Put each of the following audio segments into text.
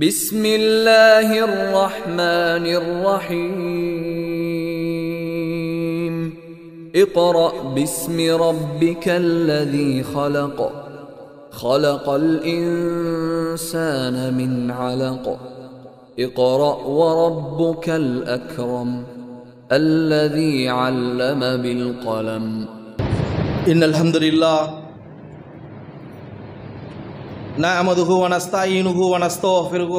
بسم الله الرحمن الرحيم اقرأ باسم ربك الذي خلق خلق الإنسان من علق اقرأ وربك الأكرم الذي علم بالقلم إن الحمد لله نعمده ونستعينه ونستغفره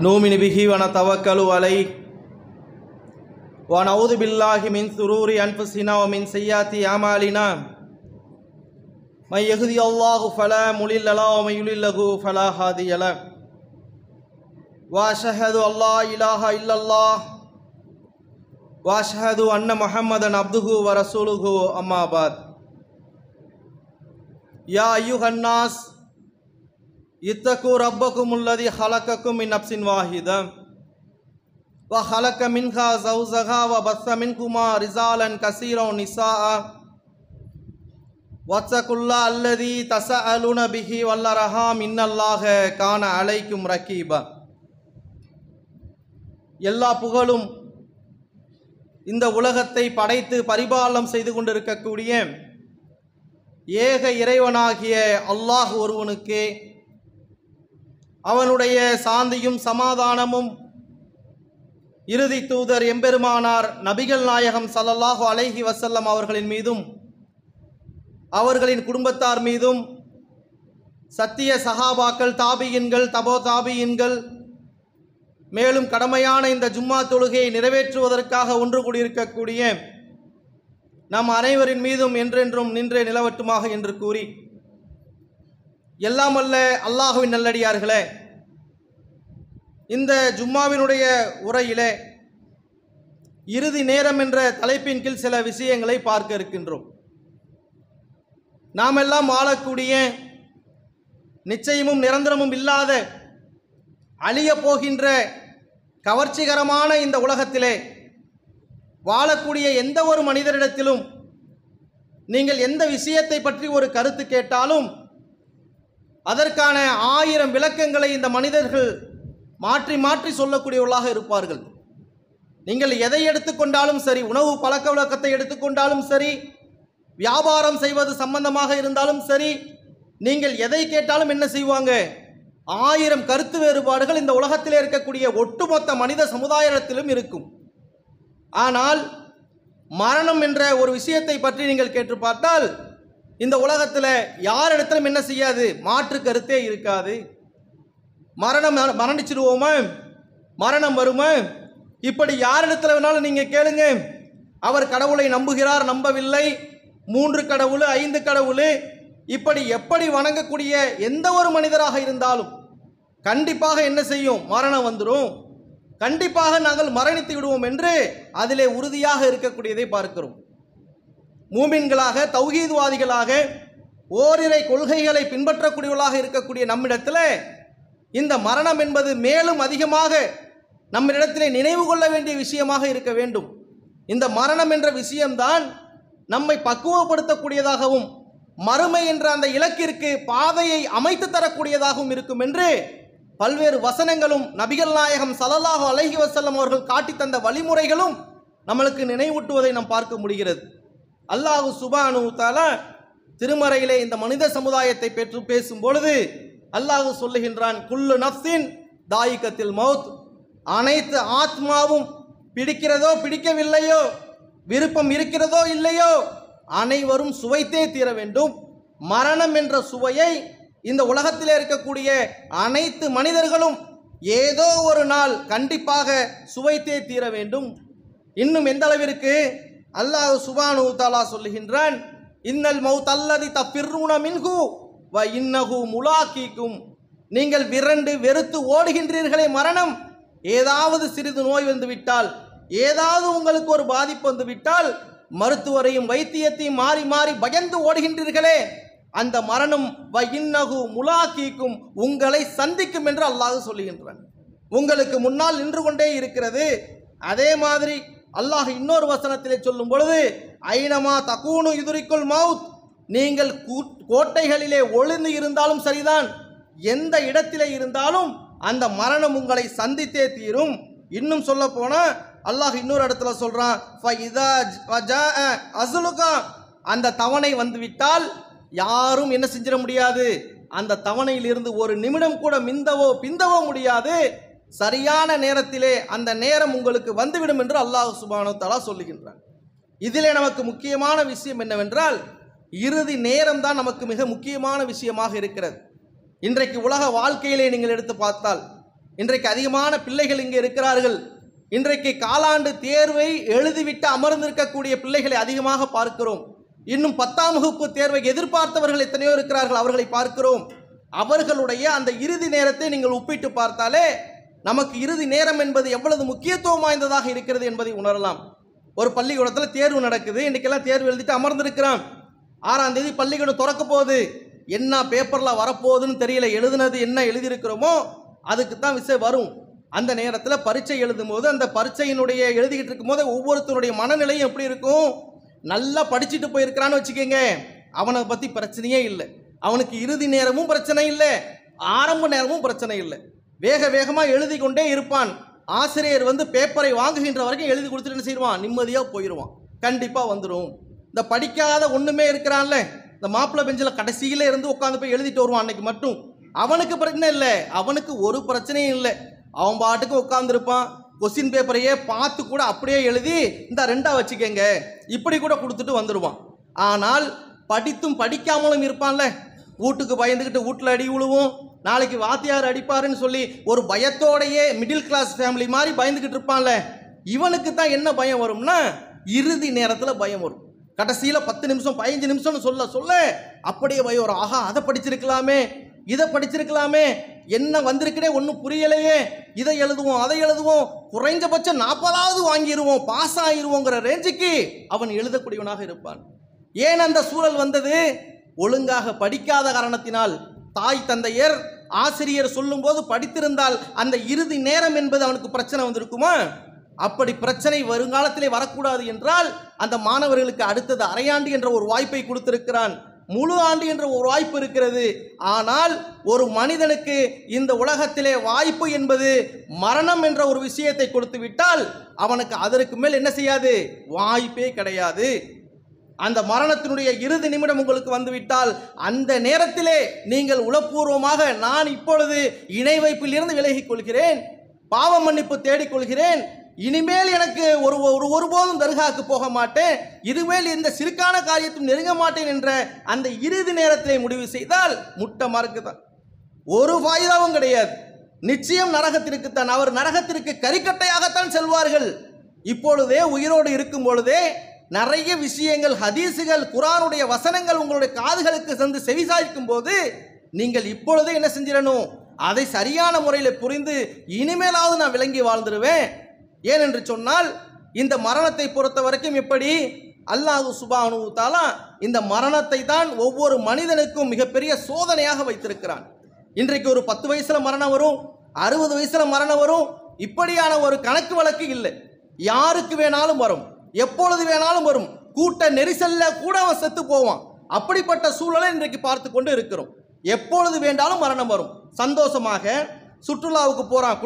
نؤمن به ونتوكل عليه ونعوذ بالله من شرور أنفسنا ومن سيئات أعمالنا من يهدي الله فلا مضل له ومن يضلل له فلا هادي له وأشهد أن لا إله إلا الله وأشهد أن محمدا عبده ورسوله أما بعد يا أيها الناس اتقوا ربكم الذي خلقكم من نفس واحدة وخلق منها زوجها وبث منهما رجالا كثيرا ونساء واتقوا الله الذي تساءلون به والأرحام إن الله كان عليكم رقيبا. எல்லா புகழும் இந்த உலகத்தை படைத்து பரிபாலனம் செய்து கொண்டிருக்கக்கூடிய ஏக இறைவனாகிய அல்லாஹ் ஒருவனுக்கே அவனுடைய சாந்தியும் சமாதானமும் இறுதி தூதர் எம்பெருமானார் நபிகள் நாயகம் ஸல்லல்லாஹு அலைஹி வஸல்லம் அவர்களின் மீதும் அவர்களின் குடும்பத்தார் மீதும் சத்திய சஹாபாக்கள் தாபியின்கள் தபோ தாபியின்கள் மேலும் கடமையான இந்த ஜும்மா தொழுகையை நிறைவேற்றுவதற்காக ஒன்று கூடியிருக்கக்கூடிய நம் அனைவரின் மீதும் என்றென்றும் நின்றே நிலவட்டுமாக என்று கூறி, எல்லாம் அல்ல அல்லாஹுவின் நல்லடியார்களே, இந்த ஜும்மாவினுடைய உரையிலே இறுதி நேரம் என்ற தலைப்பின் கீழ் சில விஷயங்களை பார்க்க இருக்கின்றோம். நாம் எல்லாம் வாழக்கூடிய நிச்சயமும் நிரந்தரமும் இல்லாத அழிய போகின்ற கவர்ச்சிகரமான இந்த உலகத்திலே வாழக்கூடிய எந்த ஒரு மனிதரிடத்திலும் நீங்கள் எந்த விஷயத்தை பற்றி ஒரு கருத்து கேட்டாலும் அதற்கான 1000 விளக்கங்களை இந்த மனிதர்கள் மாற்றி மாற்றி சொல்லக்கூடியவர்களாக இருப்பார்கள். நீங்கள் எதை எடுத்துக்கொண்டாலும் சரி, உணவு பழக்க வழக்கத்தை எடுத்துக்கொண்டாலும் சரி, வியாபாரம் செய்வது சம்பந்தமாக இருந்தாலும் சரி, நீங்கள் எதை கேட்டாலும் என்ன செய்வாங்க? 1000 கருத்து வேறுபாடுகள் இந்த உலகத்திலே இருக்கக்கூடிய ஒட்டுமொத்த மனித சமுதாயத்திலும் இருக்கும். ஆனால் மரணம் என்ற ஒரு விஷயத்தை பற்றி நீங்கள் கேட்டு பார்த்தால் இந்த உலகத்தில் யாரிடத்திலும் என்ன செய்யாது? மாற்று கருத்தே இருக்காது. மரணிச்சிடுவோமா, மரணம் வருமா, இப்படி யாரிடத்தில் வேணாலும் நீங்கள் கேளுங்க, அவர் கடவுளை நம்புகிறார், நம்பவில்லை, 3 கடவுள் 5 கடவுள், இப்படி எப்படி வணங்கக்கூடிய எந்த ஒரு மனிதராக இருந்தாலும் கண்டிப்பாக என்ன செய்யும்? மரணம் வந்துடும், கண்டிப்பாக நாங்கள் மரணித்து விடுவோம் என்று அதிலே உறுதியாக இருக்கக்கூடியதை பார்க்கிறோம். மூமின்களாக தௌஹீத்வாதிகளாக ஓரிரை கொள்கைகளை பின்பற்றக்கூடியவர்களாக இருக்கக்கூடிய நம்மிடத்தில் இந்த மரணம் என்பது மேலும் அதிகமாக நம்மிடத்திலே நினைவு கொள்ள வேண்டிய விஷயமாக இருக்க வேண்டும். இந்த மரணம் என்ற விஷயம்தான் நம்மை பக்குவப்படுத்தக்கூடியதாகவும் மறுமை என்ற அந்த இலக்கிற்கு பாதையை அமைத்து தரக்கூடியதாகவும் இருக்கும் என்று பல்வேறு வசனங்களும் நபிகள் நாயகம் ஸல்லல்லாஹு அலைஹி வஸல்லம் அவர்கள் காட்டி தந்த வழிமுறைகளும் நம்மளுக்கு நினைவூட்டுவதை நாம் பார்க்க முடிகிறது. அல்லாஹ் சுப்ஹானஹு வ தஆலா திருமறையிலே இந்த மனித சமுதாயத்தை பற்றி பேசும் பொழுது அல்லாஹ் சொல்லுகின்றான், குல்லு நஃப்ஸின் தாயிகத்தில் மௌத், அனைத்து ஆத்மாவும் பிடிக்கிறதோ பிடிக்கவில்லையோ, விருப்பம் இருக்கிறதோ இல்லையோ, அனைவரும் சுவைத்தே தீர வேண்டும். மரணம் என்ற சுவையை இந்த உலகத்தில் இருக்கக்கூடிய அனைத்து மனிதர்களும் ஏதோ ஒரு நாள் கண்டிப்பாக சுவைத்தே தீர வேண்டும். இன்னும் எந்த அளவிற்கு அல்லாஹ் சுப்ஹானஹு வ தஆலா சொல்லுகின்றான், இன்னல் மௌத் அல்லதி தஃபிர்ரூன மின்ஹு வ இன்னஹு முலாக்கீக்கும், நீங்கள் விரண்டு வெறுத்து ஓடுகின்றீர்களே மரணம், ஏதாவது சிறிது நோய் வந்து விட்டால், ஏதாவது உங்களுக்கு ஒரு பாதிப்பு வந்து விட்டால் மருத்துவரையும் வைத்தியத்தையும் மாறி மாறி பயந்து ஓடுகின்றீர்களே, அந்த மரணம் வ இன்னஹு முலாக்கீக்கும், உங்களை சந்திக்கும் என்று அல்லாஹ் சொல்லுகின்றான். உங்களுக்கு முன்னால் நின்று கொண்டே இருக்கிறது. அதே மாதிரி அல்லாஹ் இன்னொரு வசனத்திலே சொல்லும் பொழுது, ஐனமா தகூனு யுதுரிக்குல் மவுத், நீங்கள் கோட்டைகளிலே ஒளிந்து இருந்தாலும் சரிதான், எந்த இடத்திலே இருந்தாலும் அந்த மரணம் உங்களை சந்தித்தே தீரும். இன்னும் சொல்ல போனா அல்லாஹ் இன்னொரு இடத்துல சொல்றான், அந்த தவணை வந்துவிட்டால் யாரும் என்ன செஞ்சிட முடியாது, அந்த தவணையில் இருந்து ஒரு நிமிடம் கூட மிந்தவோ பிந்தவோ முடியாது. சரியான நேரத்திலே அந்த நேரம் உங்களுக்கு வந்துவிடும் என்று அல்லாஹ் சுப்ஹானஹு வ தஆலா சொல்லுகின்றான். இதிலே நமக்கு முக்கியமான விஷயம் என்னவென்றால், இறுதி நேரம் தான் நமக்கு மிக முக்கியமான விஷயமாக இருக்கிறது. இன்றைக்கு உலக வாழ்க்கையிலே நீங்கள் எடுத்து பார்த்தால், இன்றைக்கு அதிகமான பிள்ளைகள் இங்கே இருக்கிறார்கள். இன்றைக்கு காலாண்டு தேர்வை எழுதிவிட்டு அமர்ந்திருக்கக்கூடிய பிள்ளைகளை அதிகமாக பார்க்கிறோம். இன்னும் 10ஆம் வகுப்பு தேர்வை எதிர்பார்த்தவர்கள் எத்தனையோ இருக்கிறார்கள், அவர்களை பார்க்கிறோம். அவர்களுடைய அந்த இறுதி நேரத்தை நீங்கள் ஒப்பிட்டு பார்த்தாலே நமக்கு இறுதி நேரம் என்பது எவ்வளவு முக்கியத்துவம் வாய்ந்ததாக இருக்கிறது என்பதை உணரலாம். ஒரு பள்ளிக்கூடத்தில் தேர்வு நடக்குது, இன்றைக்கெல்லாம் தேர்வு எழுதிட்டு அமர்ந்திருக்கிறான். 6ஆம் தேதி பள்ளிக்கூடம் திறக்க போகுது, என்ன பேப்பரில் வரப்போகுதுன்னு தெரியல, எழுதுனது என்ன எழுதியிருக்கிறோமோ அதுக்கு தான் விஷயம் வரும். அந்த நேரத்தில் பரீட்சை எழுதும் போது அந்த பரீட்சையினுடைய எழுதிக்கிட்டு இருக்கும் போது ஒவ்வொருத்தருடைய மனநிலையும் எப்படி இருக்கும், நல்லா படிச்சுட்டு போயிருக்கிறான்னு வச்சுக்கோங்க, அவனை பற்றி பிரச்சனையே இல்லை, அவனுக்கு இறுதி நேரமும் பிரச்சனை இல்லை, ஆரம்ப நேரமும் பிரச்சனை இல்லை, வேக வேகமாக எழுதி கொண்டே இருப்பான். ஆசிரியர் வந்து பேப்பரை வாங்குகின்ற வரைக்கும் எழுதி கொடுத்துட்டு என்ன செய்வான், நிம்மதியாக போயிடுவான், கண்டிப்பாக வந்துடும். இந்த படிக்காத ஒன்றுமே இருக்கிறான்ல, இந்த மாப்பிள்ளை பெஞ்சில் கடைசியில் இருந்து உட்காந்து போய் எழுதிட்டு வருவான், அன்னைக்கு மட்டும் அவனுக்கு பிரச்சனை இல்லை, அவனுக்கு ஒரு பிரச்சனையும் இல்லை, அவன் பாட்டுக்கு உட்காந்துருப்பான். கொஸ்டின் பேப்பரையே பார்த்து கூட அப்படியே எழுதி இந்த 2ஆ வச்சுக்கங்க இப்படி கூட கொடுத்துட்டு வந்துடுவான். ஆனால் படித்தும் படிக்காமலும் இருப்பான்ல, வீட்டுக்கு பயந்துக்கிட்டு வீட்டில் அடி விழுவும், நாளைக்கு வாத்தியார் அடிப்பாருன்னு சொல்லி ஒரு பயத்தோடையே மிடில் கிளாஸ் ஃபேமிலி மாதிரி பயந்துக்கிட்டு இருப்பான்ல, இவனுக்கு தான் என்ன பயம் வரும்னா இறுதி நேரத்தில் பயம் வரும். கடைசியில் 10 நிமிஷம் 15 நிமிஷம்னு சொல்ல சொல்ல அப்படியே பயம் வரும். ஆஹா, அதை படிச்சிருக்கலாமே, இதை படிச்சிருக்கலாமே, என்ன வந்திருக்குனே ஒன்றும் புரியலையே, இதை எழுதுவோம் அதை எழுதுவோம், குறைஞ்சபட்சம் 40ஆவது வாங்கிடுவோம், பாஸ் ஆகிடுவோங்கிற ரேஞ்சுக்கு அவன் எழுதக்கூடியவனாக இருப்பான். ஏன் அந்த சூழல் வந்தது? ஒழுங்காக படிக்காத காரணத்தினால். தாய் தந்தையர் ஆசிரியர் சொல்லும்போது படித்திருந்தால் அந்த இறுதி நேரம் என்பது அவனுக்கு பிரச்சனை வந்திருக்குமா? அப்படி பிரச்சனை வருங்காலத்திலே வரக்கூடாது என்றால் அந்த மாணவர்களுக்கு அடுத்தது அரையாண்டு என்ற ஒரு வாய்ப்பை கொடுத்திருக்கிறான், முழு ஆண்டு என்ற ஒரு வாய்ப்பு இருக்கிறது. ஆனால் ஒரு மனிதனுக்கு இந்த உலகத்திலே வாய்ப்பு என்பது மரணம் என்ற ஒரு விஷயத்தை கொடுத்து விட்டால் அவனுக்கு அதற்கு மேல் என்ன செய்யாது, வாய்ப்பே கிடையாது. அந்த மரணத்தினுடைய இறுதி நிமிடம் உங்களுக்கு வந்துவிட்டால் அந்த நேரத்திலே நீங்கள் உளப்பூர்வமாக நான் இப்பொழுது இணை வைப்பில் இருந்து விலகிக் கொள்கிறேன், பாவ மன்னிப்பு தேடிக்கொள்கிறேன், இனிமேல் எனக்கு ஒருபோதும் தர்காவுக்கு போக மாட்டேன், இனிமேல் இந்த சிறுக்கான காரியத்தையும் நெருங்க மாட்டேன் என்ற அந்த இறுதி நேரத்திலே முடிவு செய்தால் முட்டை மார்க்கு தான், ஒரு ஃபாயிதாவும் கிடையாது. நிச்சயம் நரகத்திற்குத்தான், அவர் நரகத்திற்கு கரிக்கட்டையாகத்தான் செல்வார்கள். இப்பொழுதே உயிரோடு இருக்கும் பொழுதே நிறைய விஷயங்கள், ஹதீஸுகள், குர்ஆனுடைய வசனங்கள் உங்களுடைய காதுகளுக்கு சென்று செவிசாய்க்கும் போது நீங்கள் இப்பொழுதே என்ன செஞ்சிடணும், அதை சரியான முறையில் புரிந்து இனிமேலாவது நான் விளங்கி வாழ்ந்துருவேன். ஏனென்று சொன்னால் இந்த மரணத்தை பொறுத்த வரைக்கும் எப்படி அல்லாஹ் சுப்ஹானஹு வ தஆலா இந்த மரணத்தை தான் ஒவ்வொரு மனிதனுக்கும் மிகப்பெரிய சோதனையாக வைத்திருக்கிறான். இன்றைக்கு ஒரு 10 வயசுல மரணம் வரும், 60 வயசுல மரணம் வரும், இப்படியான ஒரு கணக்கு வழக்கு இல்லை. யாருக்கு வேணாலும் வரும், எப்பொழுது வேணாலும் வரும், கூட்ட நெரிசல்ல கூட அவன் செத்து போவான். அப்படிப்பட்ட சூழலை இன்றைக்கு பார்த்து கொண்டு இருக்கிறோம். எப்பொழுது வேண்டாலும் மரணம் வரும். சந்தோஷமாக சுற்றுலாவுக்கு போறான்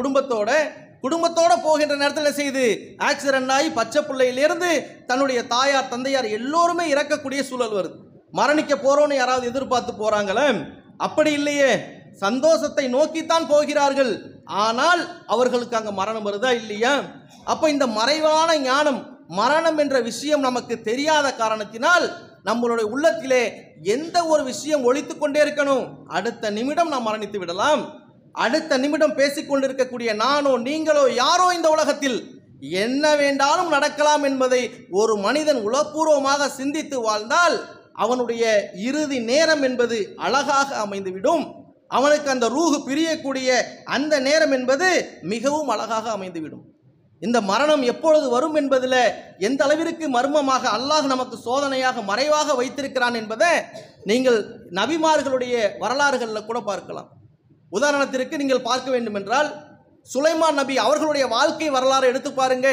குடும்பத்தோட போகின்ற நேரத்தில் என்ன செய்யுது, ஆக்சிடென்ட் ஆகி பச்சை பிள்ளையிலிருந்து தன்னுடைய தாயார் தந்தையார் எல்லோருமே இறக்கக்கூடிய சூழல் வருது. மரணிக்க போறோன்னு யாராவது எதிர்பார்த்து போறாங்களே? அப்படி இல்லையே, சந்தோஷத்தை நோக்கித்தான் போகிறார்கள். ஆனால் அவர்களுக்கு அங்க மரணம் வருதா இல்லையா? அப்ப இந்த மறைவான ஞானம், மரணம் என்ற விஷயம் நமக்கு தெரியாத காரணத்தினால் நம்மளுடைய உள்ளத்திலே எந்த ஒரு விஷயம் ஒலித்து கொண்டே இருக்கணும், அடுத்த நிமிடம் நாம் மரணித்து விடலாம். அடுத்த நிமிடம் பேசிக்கொண்டிருக்கக்கூடிய நானோ நீங்களோ யாரோ இந்த உலகத்தில் என்ன வேண்டாலும் நடக்கலாம் என்பதை ஒரு மனிதன் உளப்பூர்வமாக சிந்தித்து வாழ்ந்தால் அவனுடைய இறுதி நேரம் என்பது அழகாக அமைந்துவிடும். அவனுக்கு அந்த ரூஹு பிரியக்கூடிய அந்த நேரம் என்பது மிகவும் அழகாக அமைந்துவிடும். இந்த மரணம் எப்பொழுது வரும் என்பதில் எந்த அளவிற்கு மர்மமாக அல்லாஹ் நமக்கு சோதனையாக மறைவாக வைத்திருக்கிறான் என்பதை நீங்கள் நபிமார்களுடைய வரலாறுகளில் கூட பார்க்கலாம். உதாரணத்திற்கு நீங்கள் பார்க்க வேண்டும் என்றால் சுலைமான் நபி அவர்களுடைய வாழ்க்கை வரலாறு எடுத்து பாருங்க.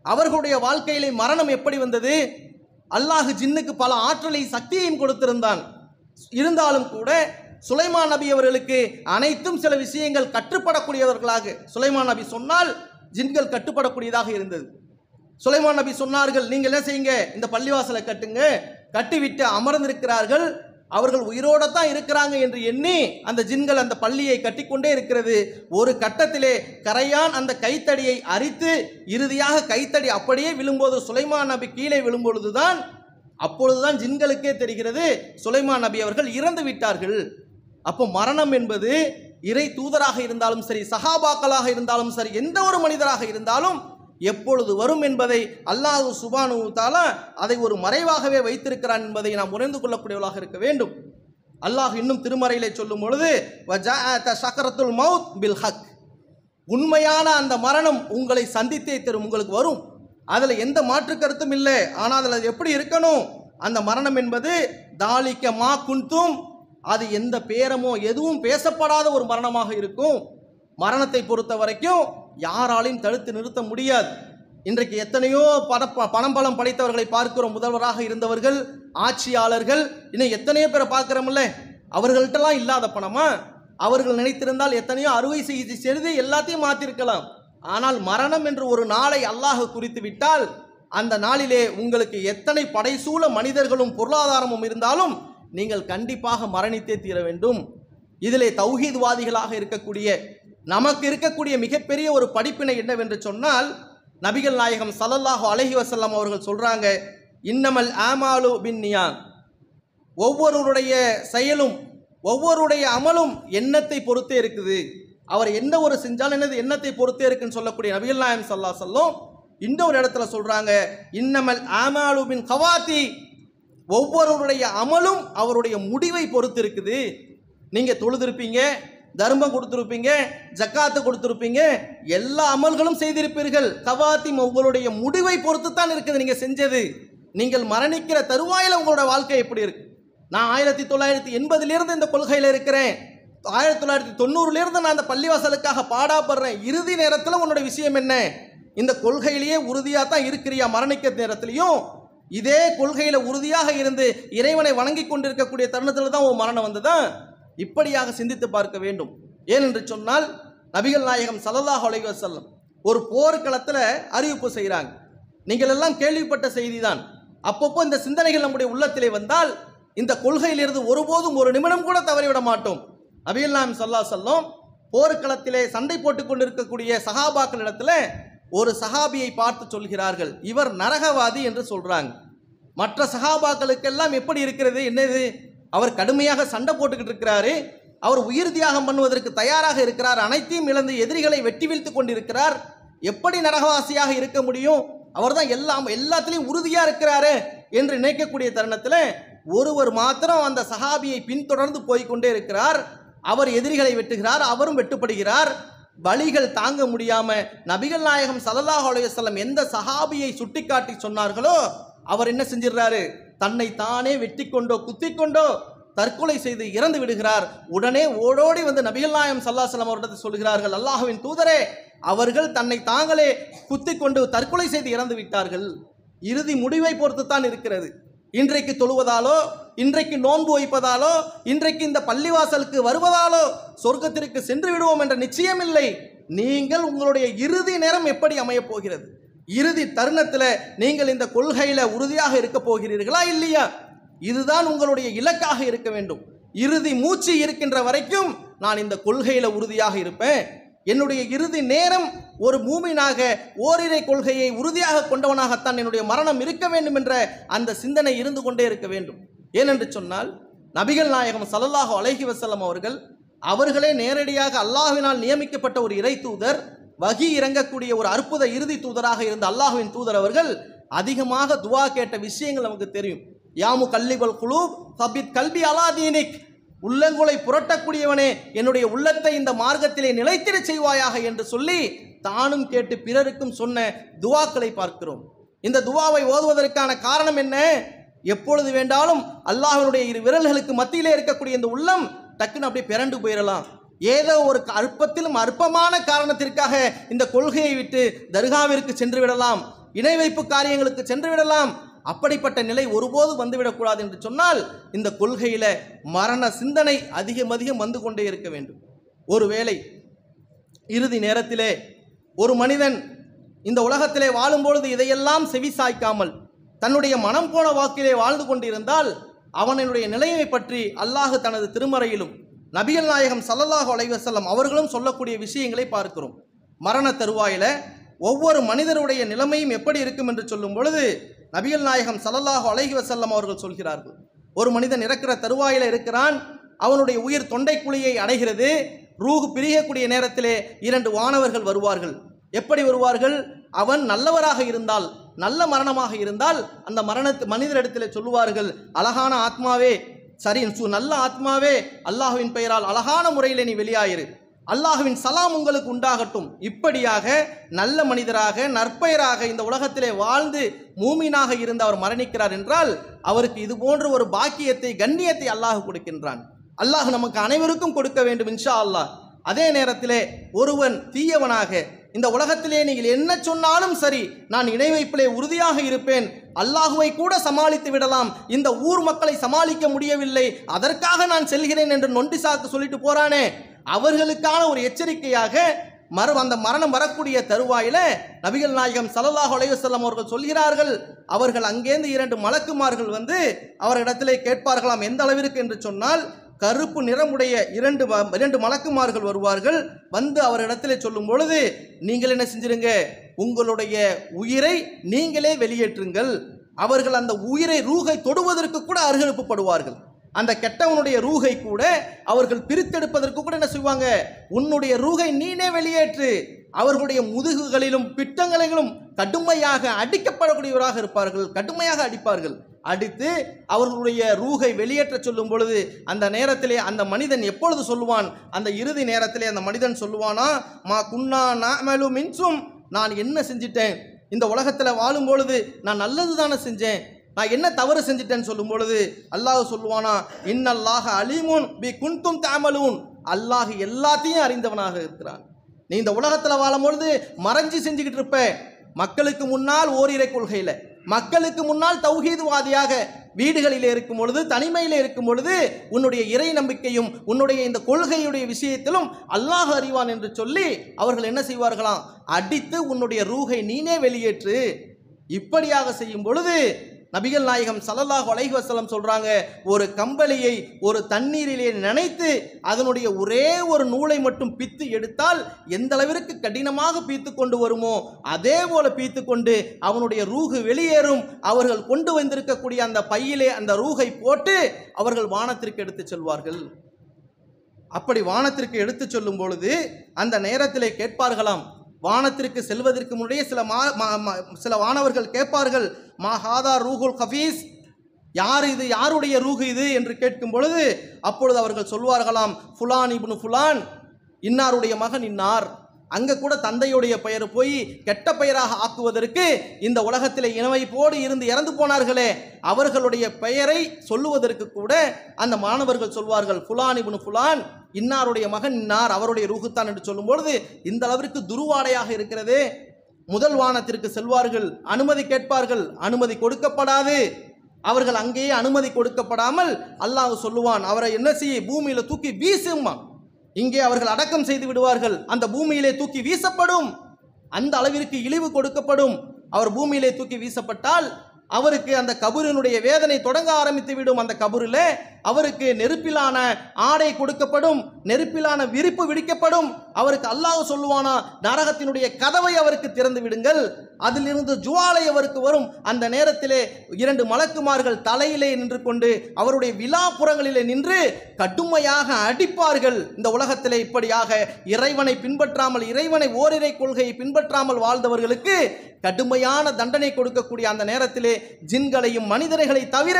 அவர்களுடைய வாழ்க்கையிலே மரணம் எப்படி வந்தது? அல்லாஹ் ஜின்னுக்கு பல ஆற்றலை சக்தியையும் கொடுத்திருந்தான். இருந்தாலும் கூட சுலைமான் நபி அவர்களுக்கு அனைத்தும் சில விஷயங்கள் கட்டுப்படக்கூடியவர்களாக சுலைமான் நபி சொன்னால் ஜின்கள் கட்டுப்படக்கூடியதாக இருந்தது. சுலைமான் நபி சொன்னார்கள், நீங்கள் என்ன செய்யுங்க, இந்த பள்ளிவாசலை கட்டுங்க. கட்டிவிட்டு அமர்ந்திருக்கிறார்கள். அவர்கள் உயிரோட தான் இருக்கிறாங்க என்று எண்ணி அந்த ஜின்கள் அந்த பள்ளியை கட்டிக்கொண்டே இருக்கிறது. ஒரு கட்டத்திலே கரையான் அந்த கைத்தடியை அரித்து இறுதியாக கைத்தடி அப்படியே விழும்போது சுலைமான் நபி கீழே விழும்பொழுதுதான் அப்பொழுதுதான் ஜின்களுக்கே தெரிகிறது சுலைமான் நபி அவர்கள் இறந்து விட்டார்கள். அப்போ மரணம் என்பது இறை தூதராக இருந்தாலும் சரி, சஹாபாக்களாக இருந்தாலும் சரி, எந்த ஒரு மனிதராக இருந்தாலும் எப்பொழுது வரும் என்பதை அல்லாஹ் சுப்ஹானஹு வ தஆலா அதை ஒரு மறைவாகவே வைத்திருக்கிறான் என்பதை நாம் உணர்ந்து கொள்ளக்கூடியவர்களாக இருக்க வேண்டும். அல்லாஹ் இன்னும் திருமறையிலே சொல்லும் பொழுது வஜாஅத ஸக்ரத்துல் மௌத் பில் ஹக், உண்மையான அந்த மரணம் உங்களை சந்தித்தே தரும், உங்களுக்கு வரும். அதில் எந்த மாற்று கருத்தும் இல்லை. ஆனால் அதில் எப்படி இருக்கணும், அந்த மரணம் என்பது தாலிக்க மா குன்தும், அது எந்த பேரமோ எதுவும் பேசப்படாத ஒரு மரணமாக இருக்கும். மரணத்தை பொறுத்த வரைக்கும் யாராலையும் தடுத்து நிறுத்த முடியாது. இன்றைக்கு எத்தனையோ பணம் பலம் படைத்தவர்களை பார்க்கிறோம். முதல்வராக இருந்தவர்கள், ஆட்சியாளர்கள், இன்னும் எத்தனையோ பேரை பார்க்கிறோம்ல. அவர்கள்ட்டெல்லாம் இல்லாத பணமா? அவர்கள் நினைத்திருந்தால் எத்தனையோ அறுவை சிகிச்சை செய்து எல்லாத்தையும் மாற்றிருக்கலாம். ஆனால் மரணம் என்று ஒரு நாளை அல்லாஹ் குறித்து விட்டால் அந்த நாளிலே உங்களுக்கு எத்தனை படைசூழ மனிதர்களும் பொருளாதாரமும் இருந்தாலும் நீங்கள் கண்டிப்பாக மரணித்தே தீர வேண்டும். இதிலே தௌஹீத்வாதிகளாக இருக்கக்கூடிய நமக்கு இருக்கக்கூடிய மிகப்பெரிய ஒரு படிப்பினை என்னவென்று சொன்னால், நபிகள் நாயகம் ஸல்லல்லாஹு அலைஹி வஸல்லம் அவர்கள் சொல்றாங்க, இன்னமல் ஆமாலு பின்னியா, ஒவ்வொருவருடைய செயலும் ஒவ்வொருடைய அமலும் எண்ணத்தை பொறுத்தே இருக்குது. அவர் என்ன ஒரு செஞ்சாலும் என்னது எண்ணத்தை பொறுத்தே இருக்குன்னு சொல்லக்கூடிய நபிகள் நாயகம் ஸல்லல்லாஹு அலைஹி வஸல்லம் இன்னொரு இடத்துல சொல்றாங்க, இன்னமல் ஆமாலு பின் கவாத்தி, ஒவ்வொருவருடைய அமலும் அவருடைய முடிவை பொறுத்து இருக்குது. நீங்க தொழுதிருப்பீங்க, தர்மம் கொடுத்திருப்பீங்க, ஜக்காத்து கொடுத்திருப்பீங்க, எல்லா அமல்களும் செய்திருப்பீர்கள். கவாத்தி உங்களுடைய முடிவை பொறுத்து தான் இருக்குது நீங்க செஞ்சது. நீங்கள் மரணிக்கிற தருவாயில உங்களோட வாழ்க்கை எப்படி இருக்கு? நான் 1980 இந்த கொள்கையில் இருக்கிறேன், 1990 நான் அந்த பள்ளிவாசலுக்காக பாடாப்படுறேன். இறுதி நேரத்தில் உன்னோட விஷயம் என்ன? இந்த கொள்கையிலேயே உறுதியாக தான் இருக்கிறியா? மரணிக்க நேரத்திலையும் இதே கொள்கையில உறுதியாக இருந்து இறைவனை வணங்கி கொண்டிருக்கக்கூடிய தருணத்தில் தான் உன் மரணம் வந்ததான்? இப்படியாக சிந்தித்து பார்க்க வேண்டும். ஏனென்று சொன்னால் நபிகள் நாயகம் ஸல்லல்லாஹு அலைஹி வஸல்லம் ஒரு போர்க்களத்தில் அறிவிப்பு செய்கிறாங்க. நீங்கள் எல்லாம் கேள்விப்பட்ட செய்தி தான். அப்பப்போ இந்த சிந்தனைகள் நம்முடைய உள்ளத்திலே வந்தால் இந்த கொள்கையிலிருந்து ஒருபோதும் ஒரு நிமிடம் கூட தவறிவிட மாட்டோம். நபிகள் நாயகம் ஸல்லல்லாஹு அலைஹி வஸல்லம் போர்க்களத்திலே சண்டை போட்டுக் கொண்டிருக்கக்கூடிய சஹாபாக்கள் இடத்துல ஒரு சஹாபியை பார்த்து சொல்கிறார்கள், இவர் நரகவாதி என்று சொல்றாங்க. மற்ற சஹாபாக்களுக்கெல்லாம் எப்படி இருக்கிறது, என்னது, அவர் கடுமையாக சண்டை போட்டுக்கிட்டு இருக்கிறாரு, அவர் உயிர் தியாகம் பண்ணுவதற்கு தயாராக இருக்கிறார், அனைத்தையும் இழந்து எதிரிகளை வெட்டி வீழ்த்து கொண்டிருக்கிறார், எப்படி நரகவாசியாக இருக்க முடியும்? அவர் தான் எல்லாத்திலையும் உறுதியா இருக்கிறாரு என்று நினைக்கக்கூடிய தருணத்தில் ஒருவர் மாத்திரம் அந்த சஹாபியை பின்தொடர்ந்து போய்கொண்டே இருக்கிறார். அவர் எதிரிகளை வெட்டுகிறார், அவரும் வெட்டுப்படுகிறார். வலிகள் தாங்க முடியாம நபிகள் நாயகம் ஸல்லல்லாஹு அலைஹி வஸல்லம் எந்த சஹாபியை சுட்டிக்காட்டி சொன்னார்களோ அவர் என்ன செஞ்சிடறாரு, தன்னை தானே வெட்டி கொண்டோ குத்தி கொண்டோ தற்கொலை செய்து இறந்து விடுகிறார். உடனே ஓடோடி வந்து நபிகள் நாயகம் ஸல்லல்லாஹு அலைஹி வஸல்லம் அவரிடத்தில் சொல்கிறார்கள், அல்லாஹ்வின் தூதரே, அவர்கள் தன்னை தாங்களே குத்தி கொண்டு தற்கொலை செய்து இறந்து விட்டார்கள். இறுதி முடிவை பொறுத்து தான் இருக்கிறது. இன்றைக்கு தொழுவதாலோ, இன்றைக்கு நோன்பு வைப்பதாலோ, இன்றைக்கு இந்த பள்ளிவாசலுக்கு வருவதாலோ சொர்க்கத்திற்கு சென்று விடுவோம் என்ற நிச்சயம் இல்லை. நீங்கள் உங்களுடைய இறுதி நேரம் எப்படி அமைய போகிறது? இறுதி தருணத்தில் நீங்கள் இந்த கொள்கையில உறுதியாக இருக்க போகிறீர்களா இல்லையா? இதுதான் உங்களுடைய இலக்காக இருக்க வேண்டும். இறுதி மூச்சு இருக்கின்ற வரைக்கும் நான் இந்த கொள்கையில உறுதியாக இருப்பேன். என்னுடைய இறுதி நேரம் ஒரு மூமினாக ஓரிரை கொள்கையை உறுதியாக கொண்டவனாகத்தான் என்னுடைய மரணம் இருக்க வேண்டும் என்ற அந்த சிந்தனை இருந்து கொண்டே இருக்க வேண்டும். ஏனென்று சொன்னால் நபிகள் நாயகம் ஸல்லல்லாஹு அலைஹி வஸல்லம் அவர்களே நேரடியாக அல்லாஹ்வினால் நியமிக்கப்பட்ட ஒரு இறை தூதர், வகி இறங்கக்கூடிய ஒரு அற்புத இறுதி தூதராக இருந்த அல்லாஹ்வின் தூதர் அவர்கள் அதிகமாக துவா கேட்ட விஷயங்கள் நமக்கு தெரியும். யாமு கல்லிபல் குலூப் சபித் கல்பி அலா தீனிக், உள்ளங்களை புரட்டக்கூடியவனே, என்னுடைய உள்ளத்தை இந்த மார்க்கத்திலே நிலைத்திட செய்வாயாக என்று சொல்லி தானும் கேட்டு பிறருக்கும் சொன்ன துவாக்களை பார்க்கிறோம். இந்த துவாவை ஓதுவதற்கான காரணம் என்ன? எப்பொழுது வேண்டாலும் அல்லாஹ்வினுடைய இரு விரல்களுக்கு மத்தியிலே இருக்கக்கூடிய இந்த உள்ளம் டக்குன்னு அப்படியே பிறண்டு போயிடலாம். ஏதோ ஒரு அற்பத்திலும் அற்பமான காரணத்திற்காக இந்த கொள்கையை விட்டு தர்காவிற்கு சென்று விடலாம், இணை வைப்பு காரியங்களுக்கு சென்று விடலாம், அப்படிப்பட்ட நிலை ஒருபோது வந்துவிடக்கூடாது என்று சொன்னால் இந்த கொள்கையில மரண சிந்தனை அதிகம் அதிகம் வந்து கொண்டே இருக்க வேண்டும். ஒருவேளை இறுதி நேரத்திலே ஒரு மனிதன் இந்த உலகத்திலே வாழும்பொழுது இதையெல்லாம் செவிசாய்க்காமல் தன்னுடைய மனம் போன வாக்கிலே வாழ்ந்து கொண்டிருந்தால் அவனுடைய நிலையை பற்றி அல்லாஹ் தனது திருமறையிலும் நபிகள் நாயகம் ஸல்லல்லாஹு அலைஹி வஸல்லம் அவர்களும் சொல்லக்கூடிய விஷயங்களை பார்க்கிறோம். மரண தருவாயில ஒவ்வொரு மனிதருடைய நிலைமையும் எப்படி இருக்கும் என்று சொல்லும் பொழுது நபிகள் நாயகம் ஸல்லல்லாஹு அலைஹி வஸல்லம் அவர்கள் சொல்கிறார்கள், ஒரு மனிதன் இறக்கிற தருவாயில இருக்கிறான், அவனுடைய உயிர் தொண்டைக்குழியை அடைகிறது, ரூஹ் பிரியக்கூடிய நேரத்திலே 2 வானவர்கள் வருவார்கள். எப்படி வருவார்கள்? அவன் நல்லவராக இருந்தால், நல்ல மரணமாக இருந்தால் அந்த மனிதரிடத்தில் சொல்லுவார்கள், அழகான ஆத்மாவே, சரி நல்ல ஆத்மாவே, அல்லாஹ்வின் பெயரால் அழகான முறையில் நீ வெளியாயிரு, அல்லாஹ்வின் சலாம் உங்களுக்கு உண்டாகட்டும். இப்படியாக நல்ல மனிதராக நற்பெயராக இந்த உலகத்திலே வாழ்ந்து மூமினாக இருந்து அவர் மரணிக்கிறார் என்றால் அவருக்கு இது போன்ற ஒரு பாக்கியத்தை கண்ணியத்தை அல்லாஹ் கொடுக்கின்றான். அல்லாஹ் நமக்கு அனைவருக்கும் கொடுக்க வேண்டும் இன்ஷா அல்லாஹ். அதே நேரத்திலே ஒருவன் தீயவனாக இந்த உலகத்திலே நீங்கள் என்ன சொன்னாலும் சரி, நான் இணை வைப்பிலே உறுதியாக இருப்பேன், அல்லாஹுவை கூட சமாளித்து விடலாம், இந்த ஊர் மக்களை சமாளிக்க முடியவில்லை, அதற்காக நான் செல்கிறேன் என்று நொண்டி சாக்கு சொல்லிட்டு போறானே, அவர்களுக்கான ஒரு எச்சரிக்கையாக அந்த மரணம் வரக்கூடிய தருவாயில நபிகள் நாயகம் ஸல்லல்லாஹு அலைஹி வஸல்லம் அவர்கள் சொல்கிறார்கள், அவர்கள் அங்கேருந்து 2 மலக்குமார்கள் வந்து அவரிடத்திலே கேட்பார்களாம். எந்த அளவிற்கு என்று சொன்னால், கருப்பு நிறமுடைய 2 மலக்குமார்கள் வருவார்கள். வந்து அவரிடத்திலே சொல்லும் பொழுது, நீங்கள் என்ன செஞ்சிருங்க, உங்களுடைய உயிரை நீங்களே வெளியேற்றுங்கள். அவர்கள் அந்த உயிரை ரூஹை தொடுவதற்கு கூட அருகனுப்பப்படுவார்கள். அந்த கெட்டவனுடைய ரூஹை கூட அவர்கள் பிரித்தெடுப்பதற்கு கூட என்ன செய்வாங்க, உன்னுடைய ரூஹை நீனே வெளியேற்று. அவர்களுடைய முதுகுகளிலும் பிட்டங்களிலும் கடுமையாக அடிக்கப்படக்கூடியவராக இருப்பார்கள், கடுமையாக அடிப்பார்கள். அடித்து அவர்களுடைய ரூஹை வெளியேற்ற சொல்லும் பொழுது அந்த நேரத்திலே அந்த மனிதன் எப்பொழுது சொல்லுவான், அந்த இறுதி நேரத்திலே அந்த மனிதன் சொல்லுவானா, மா குன்னா நஅமலு மின்சும், நான் என்ன செஞ்சிட்டேன், இந்த உலகத்தில் வாழும் பொழுது நான் நல்லது தானே செஞ்சேன், நான் என்ன தவறு செஞ்சிட்டேன்னு சொல்லும் பொழுது அல்லாஹ் சொல்லுவானா, இன்னல்லாஹ அலீமுன் பி குன்தும் தஅமலூன், அல்லாஹ் எல்லாத்தையும் அறிந்தவனாக இருக்கிறான். நீ இந்த உலகத்தில் வாழும் பொழுது மறைஞ்சு செஞ்சுக்கிட்டு இருப்ப, மக்களுக்கு முன்னால் ஓரிரை கொள்கையில், மக்களுக்கு முன்னால் தௌஹீதுவாதியாக வீடுகளிலே இருக்கும் பொழுது, தனிமையிலே இருக்கும் பொழுது உன்னுடைய இறை நம்பிக்கையும் உன்னுடைய இந்த கொள்கையுடைய விஷயத்திலும் அல்லாஹ் அறிவான் என்று சொல்லி அவர்கள் என்ன செய்வார்களாம், அடித்து உன்னுடைய ரூஹை நீனே வெளியேற்று. இப்படியாக செய்யும் பொழுது நபிகள் நாயகம் ஸல்லல்லாஹு அலைஹி வஸல்லம் சொல்றாங்க, ஒரு கம்பளியை ஒரு தண்ணீரிலே நனைத்து அதனுடைய ஒரே ஒரு நூலை மட்டும் பித்து எடுத்தால் எந்த அளவிற்கு கடினமாக பீத்து கொண்டு வருமோ அதே போல பீத்து கொண்டு அவனுடைய ரூஹு வெளியேறும். அவர்கள் கொண்டு வந்திருக்கக்கூடிய அந்த பையிலே அந்த ரூஹை போட்டு அவர்கள் வானத்திற்கு எடுத்து செல்வார்கள். அப்படி வானத்திற்கு எடுத்து சொல்லும் பொழுது அந்த நேரத்திலே கேட்பார்களாம், வானத்திற்கு செல்வதற்கு முன்னே சில வானவர்கள் கேட்பார்கள், மா ஹாதா ரூஹுல் ஹஃபீஸ், யார் இது, யாருடைய ரூஹு இது என்று கேட்கும் பொழுது அப்பொழுது அவர்கள் சொல்வார்களாம், ஃபுலான் இப்னு ஃபுலான், இன்னாருடைய மகன் இன்னார். அங்கே கூட தந்தையுடைய பெயர் போய் கெட்ட பெயராக ஆக்குவதற்கு இந்த உலகத்தில் இனவைப்போடு இருந்து இறந்து போனார்களே, அவர்களுடைய பெயரை சொல்லுவதற்கு கூட அந்த மாணவர்கள் சொல்வார்கள், ஃபுலான் இப்னு ஃபுலான், இன்னாருடைய மகன் இன்னார், அவருடைய ரூஹுத்தான் என்று சொல்லும் பொழுது இந்த அளவிற்கு துருவாடையாக இருக்கிறது. முதல் வானத்திற்கு செல்வார்கள், அனுமதி கேட்பார்கள், அனுமதி கொடுக்கப்படாது. அவர்கள் அங்கேயே அனுமதி கொடுக்கப்படாமல் அல்லாஹ் சொல்லுவான், அவரை என்ன செய்ய, பூமியில தூக்கி வீசுமா, இங்கே அவர்கள் அடக்கம் செய்து விடுவார்கள், அந்த பூமியிலே தூக்கி வீசப்படும். அந்த அளவிற்கு இழிவு கொடுக்கப்படும். அவர் பூமியிலே தூக்கி வீசப்பட்டால் அவருக்கு அந்த கபரினுடைய வேதனை தொடங்க ஆரம்பித்து விடும். அந்த கபரில் அவருக்கு நெருப்பிலான ஆடை கொடுக்கப்படும், நெருப்பிலான விரிப்பு விடிக்கப்படும். அவருக்கு அல்லாஹ் சொல்லுவானா, நரகத்தினுடைய கதவை அவருக்கு திறந்து விடுங்கள், அதிலிருந்து ஜுவாலை அவருக்கு வரும். அந்த நேரத்திலே 2 மலக்குமார்கள் தலையிலே நின்று கொண்டு அவருடைய விழாப்புறங்களிலே நின்று கடுமையாக அடிப்பார்கள். இந்த உலகத்திலே இப்படியாக இறைவனை பின்பற்றாமல், இறைவனை ஓரிரை கொள்கையை பின்பற்றாமல் வாழ்ந்தவர்களுக்கு கடுமையான தண்டனை கொடுக்கக்கூடிய அந்த நேரத்திலே ஜின்களையும் மனிதர்களை தவிர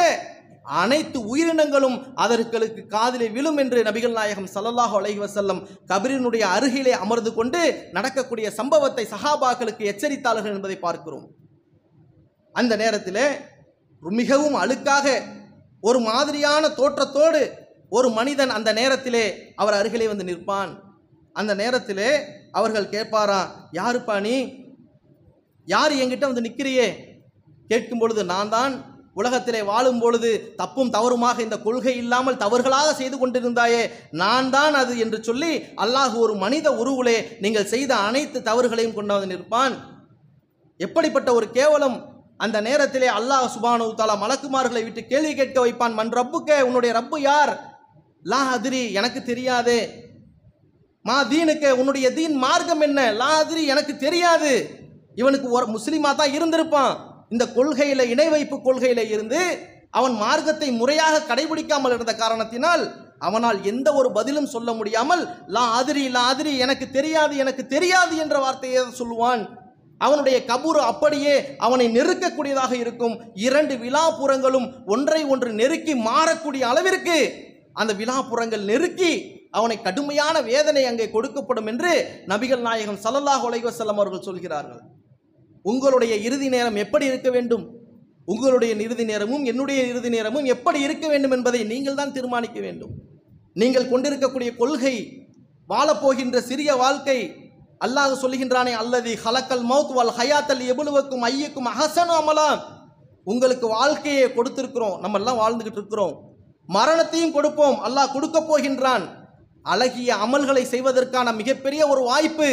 அனைத்து உயிரினங்களும் அதற்கு காதிலே விழும் என்று நபிகள் நாயகம் ஸல்லல்லாஹு அலைஹி வஸல்லம் கபரினுடைய அருகிலே அமர்ந்து கொண்டு நடக்கக்கூடிய சம்பவத்தை சஹாபாக்களுக்கு எச்சரித்தார்கள் என்பதை பார்க்கிறோம். அந்த நேரத்திலே மிகவும் அழுக்காக ஒரு மாதிரியான தோற்றத்தோடு ஒரு மனிதன் அந்த நேரத்திலே அவர் அருகிலே வந்து நிற்பான். அந்த நேரத்திலே அவர்கள் கேட்பாரா, யாருப்பா நீ, யார் என்கிட்ட வந்து நிற்கிறியே, கேட்கும் பொழுது நான் தான் உலகத்திலே வாழும் பொழுது தப்பும் தவறுமாக இந்த கொள்கை இல்லாமல் தவறுகளாக செய்து கொண்டிருந்தாயே, நான் தான் அது என்று சொல்லி அல்லாஹ் ஒரு மனித உருவிலே நீங்கள் செய்த அனைத்து தவறுகளையும் கொண்டு வந்து நிற்பான். எப்படிப்பட்ட ஒரு கேவலம்! அந்த நேரத்திலே அல்லாஹ் சுப்ஹானஹு வ தஆலா மலக்குமார்களை விட்டு கேள்வி கேட்க வைப்பான். மன் ரப்புக்க, உன்னுடைய ரப்பு யார்? லா அதிரி, எனக்கு தெரியாது. மா தீனுக்க, உன்னுடைய தீன் மார்க்கம் என்ன? லா அதிரி, எனக்கு தெரியாது. இவனுக்கு ஒரு முஸ்லிமா தான் இருந்திருப்பான். இந்த கொள்கையில, இணை வைப்பு கொள்கையில இருந்து அவன் மார்க்கத்தை முறையாக கடைபிடிக்காமல் இருந்த காரணத்தினால் அவனால் எந்த ஒரு பதிலும் சொல்ல முடியாமல் லா அதிரி லா அதிரி, எனக்கு தெரியாது எனக்கு தெரியாது என்ற வார்த்தையை சொல்லுவான். அவனுடைய கபூர் அப்படியே அவனை நெருக்கக்கூடியதாக இருக்கும். 2 விலாப்புறங்களும் ஒன்றை ஒன்று நெருக்கி மாறக்கூடிய அளவிற்கு அந்த விலாப்புறங்கள் நெருக்கி அவனை கடுமையான வேதனை அங்கே கொடுக்கப்படும் என்று நபிகள் நாயகம் ஸல்லல்லாஹு அலைஹி வஸல்லம் அவர்கள் சொல்கிறார்கள். உங்களுடைய இறுதி நேரம் எப்படி இருக்க வேண்டும்? உங்களுடைய இறுதி நேரமும் என்னுடைய இறுதி நேரமும் எப்படி இருக்க வேண்டும் என்பதை நீங்கள் தான் தீர்மானிக்க வேண்டும். நீங்கள் கொண்டிருக்கக்கூடிய கொள்கை, வாழப்போகின்ற சிறிய வாழ்க்கை, அல்லாஹ் சொல்லுகின்றானே, அல்லதி ஹலக்கல் மௌத் வல் ஹயாத்தல் எபுலுவக்கும் ஐயக்கும் அஹசனு அமலா. உங்களுக்கு வாழ்க்கையை கொடுத்திருக்கிறோம், நம்ம எல்லாம் வாழ்ந்துகிட்டு இருக்கிறோம். மரணத்தையும் கொடுப்போம், அல்லாஹ் கொடுக்க போகின்றான். அழகிய அமல்களை செய்வதற்கான மிகப்பெரிய ஒரு வாய்ப்பு.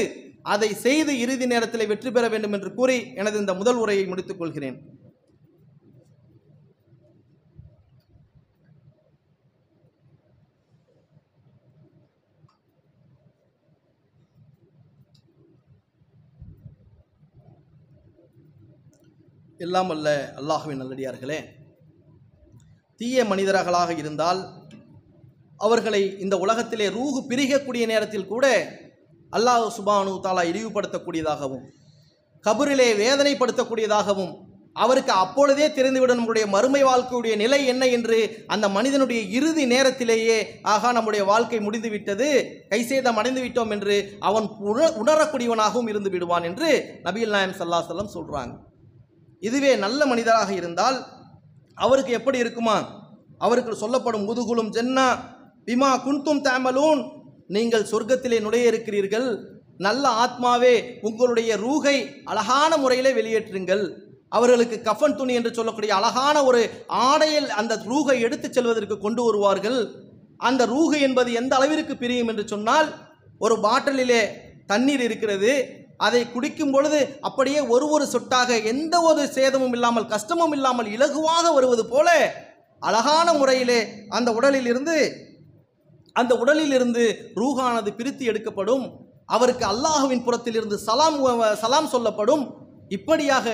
அதை செய்து இறுதி நேரத்தில் வெற்றி பெற வேண்டும் என்று கூறி எனது இந்த முதல் உரையை முடித்துக் கொள்கிறேன். எல்லாம் அல்ல அல்லாஹ்வின் நல்லடியார்களே, தீய மனிதர்களாக இருந்தால் அவர்களை இந்த உலகத்திலே ரூஹு பிரிக்கக்கூடிய நேரத்தில் கூட அல்லாஹ் சுப்ஹானஹு வ தஆலா இழிவுபடுத்தக்கூடியதாகவும் கபரிலே வேதனைப்படுத்தக்கூடியதாகவும் அவருக்கு அப்பொழுதே தெரிந்துவிடும் நம்முடைய மறுமை வாழ்க்கையுடைய நிலை என்ன என்று அந்த மனிதனுடைய இறுதி நேரத்திலேயே ஆகா நம்முடைய வாழ்க்கை முடிந்து விட்டது, கைசேதம் அடைந்து விட்டோம் என்று அவன் உணரக்கூடியவனாகவும் இருந்து விடுவான் என்று நபிகள் நாயகம் ஸல்லல்லாஹு அலைஹி வஸல்லம் சொல்கிறாங்க. இதுவே நல்ல மனிதராக இருந்தால் அவருக்கு எப்படி இருக்குமா? அவருக்கு சொல்லப்படும் முதுகுலும் ஜன்னா பிமா குன்தும் தஅமலூன், நீங்கள் சொர்க்கத்திலே நுழைய இருக்கிறீர்கள். நல்ல ஆத்மாவே உங்களுடைய ரூஹை அழகான முறையிலே வெளியேற்றுங்கள். அவர்களுக்கு கஃபன் துணி என்று சொல்லக்கூடிய அழகான ஒரு ஆடையில் அந்த ரூஹை எடுத்து செல்வதற்கு கொண்டு வருவார்கள். அந்த ரூஹு என்பது எந்த அளவிற்கு பிரியும் என்று சொன்னால், ஒரு பாட்டிலிலே தண்ணீர் இருக்கிறது, அதை குடிக்கும் பொழுது அப்படியே ஒரு சொட்டாக எந்த ஒரு சேதமும் இல்லாமல் கஷ்டமும் இல்லாமல் இலகுவாக வருவது போல அழகான முறையிலே அந்த உடலிலிருந்து ரூஹானது பிரித்து எடுக்கப்படும். அவருக்கு அல்லாஹுவின் புறத்திலிருந்து சலாம் சொல்லப்படும். இப்படியாக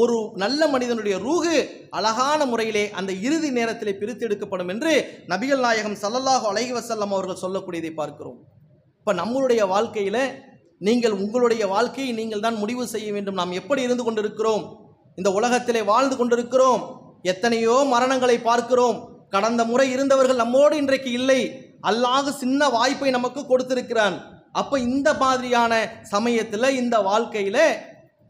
ஒரு நல்ல மனிதனுடைய ரூஹு அழகான முறையிலே அந்த இறுதி நேரத்திலே பிரித்து எடுக்கப்படும் என்று நபிகள் நாயகம் ஸல்லல்லாஹு அலைஹி வஸல்லம் அவர்கள் சொல்லக்கூடியதை பார்க்கிறோம். இப்போ நம்மளுடைய வாழ்க்கையில் நீங்கள் உங்களுடைய வாழ்க்கையை நீங்கள் தான் முடிவு செய்ய வேண்டும். நாம் எப்படி இருந்து கொண்டிருக்கிறோம்? இந்த உலகத்திலே வாழ்ந்து கொண்டிருக்கிறோம். எத்தனையோ மரணங்களை பார்க்கிறோம். கடந்த முறை இருந்தவர்கள் நம்மோடு இன்றைக்கு இல்லை. அல்லாஹ் சின்ன வாய்ப்பை நமக்கு கொடுத்திருக்கிறான். அப்போ இந்த மாதிரியான சமயத்தில் இந்த வாழ்க்கையில்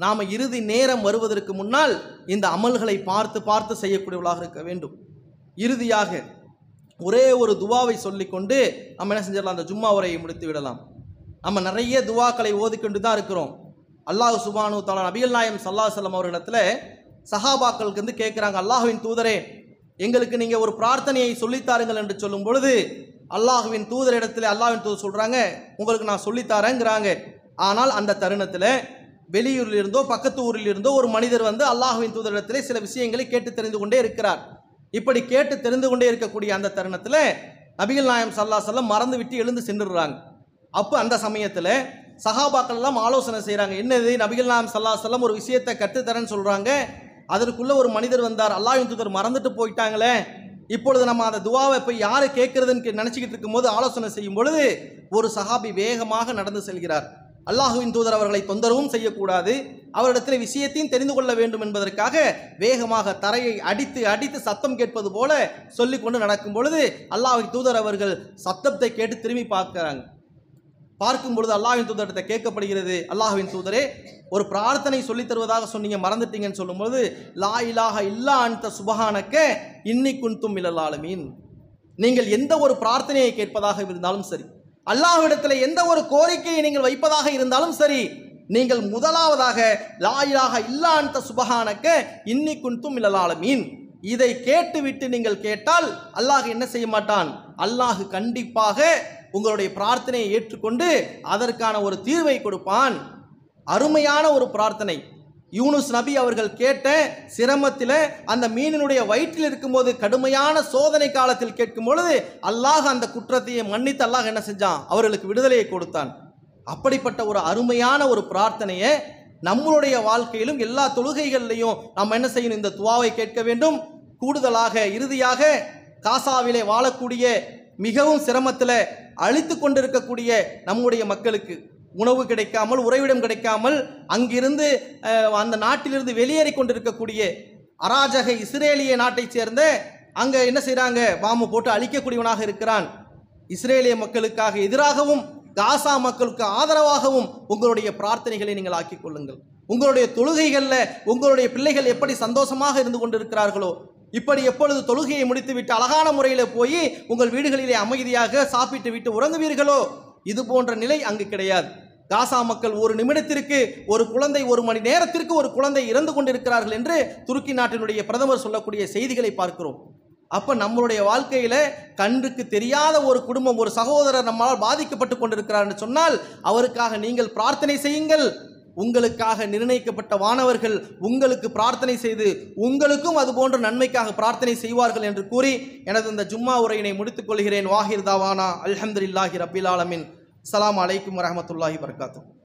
நாம் இறுதி நேரம் வருவதற்கு முன்னால் இந்த அமல்களை பார்த்து செய்யக்கூடியவர்களாக இருக்க வேண்டும். இறுதியாக ஒரே ஒரு துவாவை சொல்லிக்கொண்டு நம்ம என்ன செஞ்சிடலாம், அந்த ஜும்மா உரையை முடித்து விடலாம். நம்ம நிறைய துவாக்களை ஓதிக்கொண்டு தான் இருக்கிறோம். அல்லாஹ் சுப்ஹானஹு வ தஆலா நபிகள் நாயகம் ஸல்லல்லாஹு அலைஹி வஸல்லம் அவர்களிடத்துல சஹாபாக்களுக்கு வந்து கேட்குறாங்க, அல்லாஹ்வின் தூதரே எங்களுக்கு நீங்கள் ஒரு பிரார்த்தனையை சொல்லித்தாருங்கள் என்று சொல்லும் பொழுது அல்லாஹ்வின் தூதரிடத்தில் அல்லாஹ்வின் தூதர் சொல்கிறாங்க, உங்களுக்கு நான் சொல்லித்தாரேங்கிறாங்க. ஆனால் அந்த தருணத்தில் வெளியூரில் இருந்தோ பக்கத்து ஊரில் இருந்தோ ஒரு மனிதர் வந்து அல்லாஹ்வின் தூதரிடத்திலே சில விஷயங்களை கேட்டு தெரிந்து கொண்டே இருக்கிறார். இப்படி கேட்டு தெரிந்து கொண்டே இருக்கக்கூடிய அந்த தருணத்தில் நபிகள் நாயகம் ஸல்லல்லாஹு அலைஹி வஸல்லம் மறந்து விட்டு எழுந்து சென்றுடுறாங்க. அப்போ அந்த சமயத்தில் சஹாபாக்கள் எல்லாம் ஆலோசனை செய்கிறாங்க, என்னது நபிகள் நாயகம் ஸல்லல்லாஹு அலைஹி வஸல்லம் ஒரு விஷயத்தை கற்றுத்தரேன்னு சொல்கிறாங்க, அதற்குள்ளே ஒரு மனிதர் வந்தார், அல்லாஹ்வின் தூதர் மறந்துட்டு போயிட்டாங்களே, இப்பொழுது நம்ம அந்த துவாவை போய் யார் கேட்கறதுன்னு நினச்சிக்கிட்டு இருக்கும்போது ஆலோசனை செய்யும் பொழுது ஒரு சஹாபி வேகமாக நடந்து செல்கிறார். அல்லாஹ்வின் தூதர் அவர்களை தொந்தரவும் செய்யக்கூடாது, அவரிடத்தில் விஷயத்தையும் தெரிந்து கொள்ள வேண்டும் என்பதற்காக வேகமாக தரையை அடித்து சத்தம் கேட்பது போல சொல்லிக்கொண்டு நடக்கும் பொழுது அல்லாஹ்வின் தூதர் அவர்கள் சத்தத்தை கேட்டு திரும்பி பார்க்கும் பொழுது அல்லாஹ்வின் தூதரிடத்தை கேட்கப்படுகிறது, அல்லாஹ்வின் தூதரே ஒரு பிரார்த்தனை சொல்லித் தருவதாக சொன்னீங்க, மறந்துட்டீங்கன்னு சொல்லும்போது லா இலாஹ இல்லா அன்த சுப்ஹானக இன்னி குன்து மினல் ஆலிமீன், நீங்கள் எந்த ஒரு பிரார்த்தனையை கேட்பதாக இருந்தாலும் சரி, அல்லாஹ்விடத்தில் எந்த ஒரு கோரிக்கையை நீங்கள் வைப்பதாக இருந்தாலும் சரி, நீங்கள் முதலாவதாக லா இலாஹ இல்லா அன்த சுப்ஹானக இன்னி குன்து மினல் ஆலமீன் இதை கேட்டுவிட்டு நீங்கள் கேட்டால் அல்லாஹ் என்ன செய்ய மாட்டான்? அல்லாஹ் கண்டிப்பாக உங்களுடைய பிரார்த்தனையை ஏற்றுக்கொண்டு அதற்கான ஒரு தீர்வை கொடுப்பான். அருமையான ஒரு பிரார்த்தனை. யூனுஸ் நபி அவர்கள் கேட்ட சிரமத்தில் அந்த மீனினுடைய வயிற்றில் இருக்கும்போது கடுமையான சோதனை காலத்தில் கேட்கும் பொழுது அல்லாஹ் அந்த குற்றத்தையை மன்னித்து அல்லாஹ் என்ன செஞ்சான்? அவர்களுக்கு விடுதலையை கொடுத்தான். அப்படிப்பட்ட ஒரு அருமையான ஒரு பிரார்த்தனையை நம்மளுடைய வாழ்க்கையிலும் எல்லா தொழுகைகள்லையும் நாம் என்ன செய்யணும்? இந்த துவாவை கேட்க வேண்டும். கூடுதலாக இறுதியாக காசாவிலே வாழக்கூடிய மிகவும் சிரமத்தில் அழித்து கொண்டிருக்கக்கூடிய நம்முடைய மக்களுக்கு உணவு கிடைக்காமல், உறைவிடம் கிடைக்காமல், அங்கிருந்து அந்த நாட்டிலிருந்து வெளியேறி கொண்டிருக்கக்கூடிய அராஜக இஸ்ரேலிய நாட்டை சேர்ந்த அங்கே என்ன செய்கிறாங்க? பாம்பு போட்டு அழிக்கக்கூடியவனாக இருக்கிறான். இஸ்ரேலிய மக்களுக்காக எதிராகவும் காசா மக்களுக்கு ஆதரவாகவும் உங்களுடைய பிரார்த்தனைகளை நீங்கள் ஆக்கிக் கொள்ளுங்கள். உங்களுடைய தொழுகைகளில் உங்களுடைய பிள்ளைகள் எப்படி சந்தோஷமாக இருந்து கொண்டிருக்கிறார்களோ, இப்படி எப்பொழுது தொழுகையை முடித்துவிட்டு அழகான முறையில் போய் உங்கள் வீடுகளிலே அமைதியாக சாப்பிட்டு விட்டு உறங்குவீர்களோ, இது போன்ற நிலை அங்கு கிடையாது. காசா மக்கள் ஒரு நிமிடத்திற்கு ஒரு குழந்தை, ஒரு மணி நேரத்திற்கு ஒரு குழந்தை இறந்து கொண்டிருக்கிறார்கள் என்று துருக்கி நாட்டினுடைய பிரதமர் சொல்லக்கூடிய செய்திகளை பார்க்கிறோம். அப்போ நம்மளுடைய வாழ்க்கையில் கண்ணுக்கு தெரியாத ஒரு குடும்பம், ஒரு சகோதரர் நம்மால் பாதிக்கப்பட்டு கொண்டிருக்கிறார் என்று சொன்னால் அவருக்காக நீங்கள் பிரார்த்தனை செய்யுங்கள். உங்களுக்காக நிர்ணயிக்கப்பட்ட வானவர்கள் உங்களுக்கு பிரார்த்தனை செய்து உங்களுக்கும் அதுபோன்ற நன்மைக்காக பிரார்த்தனை செய்வார்கள் என்று கூறி எனது இந்த ஜும்மா உரையினை முடித்துக் கொள்கிறேன். வாஹிர் தாவானா அல்ஹம்துலில்லாஹி ரப்பில் ஆலமீன். அஸ்ஸலாமு அலைக்கும் வரஹ்மத்துல்லாஹி வபரகாத்துஹு.